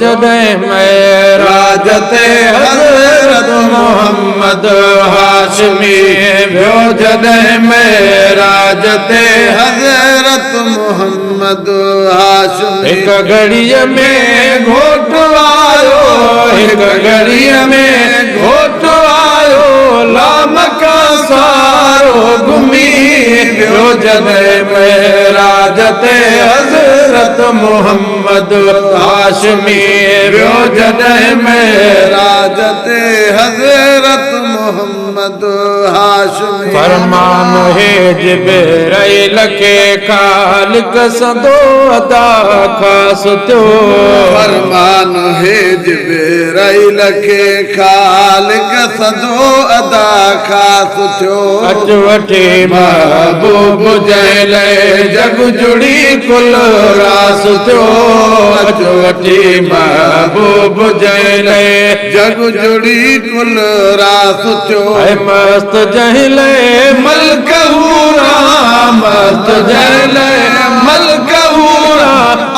जॾहिं मेराज ते हज़रत मोहम्मद हाशमी वियो, जॾहिं मेराज ते हज़रत मोहम्मद हाशमी हिक घड़ीअ में घोट आयो, हिक घड़ीअ में घोट आयो, लामका सारो घुमी वियो, जॾहिं मेराज ते हज़रत मोहम्मद हाशमी वियो, जॾहिं मेराज ते हज़रत मोहम्मद हाशमी फरमान है जिब्राइल खे खालिक सदो अदा ख़ास थियो, फरमान है जिब्राइल खे खालिक सदो अदा ख़ास थियो, अच वठी महबूब जंहिं लाइ जग जुड़ी कुल रास थियो, अच वठी महबूब जंहिं लाइ जग जुड़ी कुल रास थियो, ऐं मस्त जंहिं लाइ मल्क हूरा, मस्त जंहिं लाइ मल्क हूरा,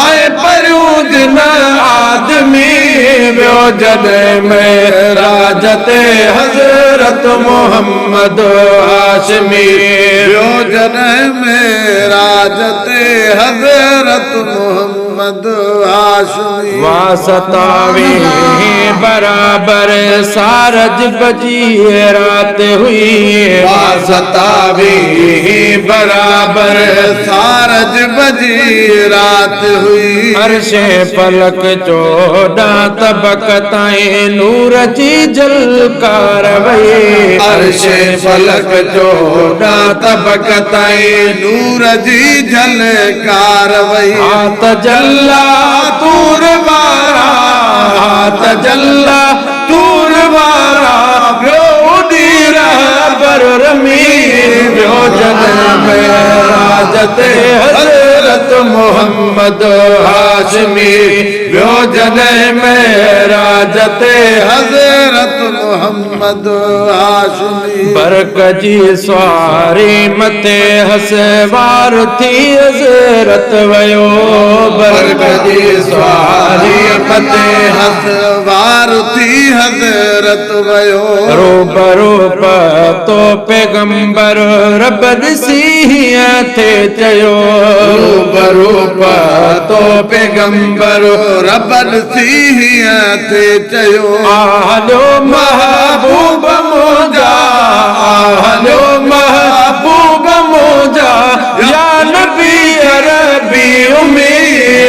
ऐं परियूं जिन आदमी वियो, जॾहिं मेराज ते हज़रत मोहम्मद हाशमी वियो, जॾहिं मेराज ते हज़रत मोहम्मद हाशमी वासतावी बराबर सारज बजी रात हुई, वासतावी बराबर सारज बजी रात हुई, अर्शे फलक 14 तबक ताईं नूर जी झलकार वई, अर्शे फलक 14 तबक ताईं नूर जी झलकार वई, हाथ जल्ला तूर वारा, हाथ जल्ला तूर वारा वियो उॾी रहबर रमी वियो, जॾहिं मेराज ते हज़रत मोहम्मद हाशमी वियो, जॾहिं मेराज ते हज़रत मोहम्मद हाशमी बरक जी सवारी मथे हसवार थी हज़रत वयो, बरक जी सवारी मथे हसवार थी हज़रत वयो, रूबरू तो पैगंबर रब ॾिसी हीअं थे चयो, रूबरू तो पैगंबर रब ॾिसी हीअं थे चयो, आलो महबूब मुंहिंजा, आलो महबूब मुंहिंजा, या नबी अरबी उम्मी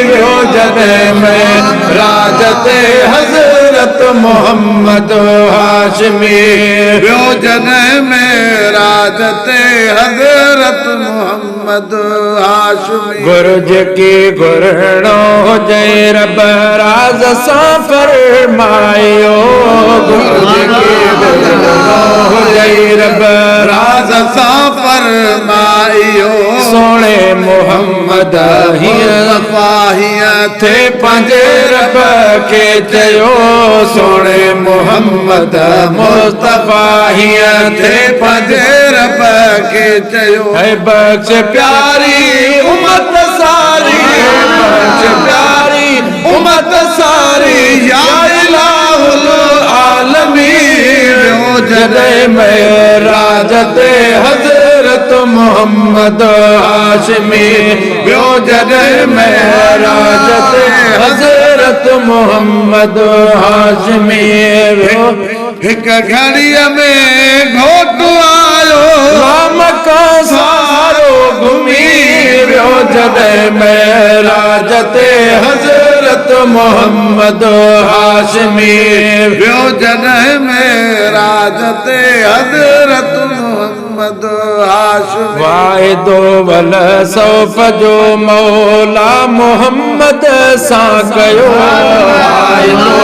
वियो, जॾहिं मेराज ते हज़रत मोहम्मद हाशमी वियो, जॾहिं मेराज ते हज़रत मोहम्मद हाशमी गुरज की गुरणो हुजे रब राज सां फरमायो, गुरज की गुरणो हुजे रब राज सां फरमायो, सोणे मोहम्मद हीअं हीअं थे पंहिंजे रब खे चयो, सोणे मोहम्मद मुस्तफा हीअं थे पंहिंजे रब खे चयो, ऐं बख्श प्यारी उम्मत सारी, बख्श प्यारी उम्मत सारी, या इलाहुल आलमीन वियो, जॾहिं मेराज ते हज़रत मोहम्मद हाशमी वियो, जॾहिं मेराज ते हज़रत मोहम्मद हाशमी वियो, हिक घड़ीअ में घोट आयो, लामका सारो घुमी वियो, जॾहिं मेराज ते हज़रत मोहम्मद हाशमी वियो, जॾहिं मेराज ते हज़रत मोहम्मद हाशमी वाइदो वल सौफ जो मौला मोहम्मद सां कयो, वाइदो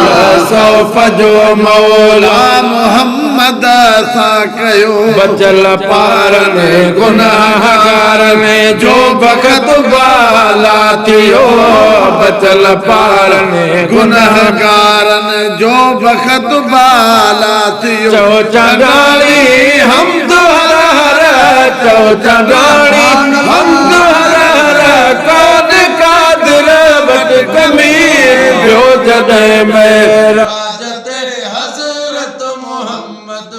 वल सौफ जो मौला मोहम्मद सां कयो, बचल पारनि गुनाहगारनि जो वक़्त बाला थियो, बचल पारनि गुनाहगारनि जो वक़्त बाला थियो, चओ चंडाणी हमद हर हर, चओ चंडाणी जॾहिं मेरा राज ते हज़रत मोहम्मद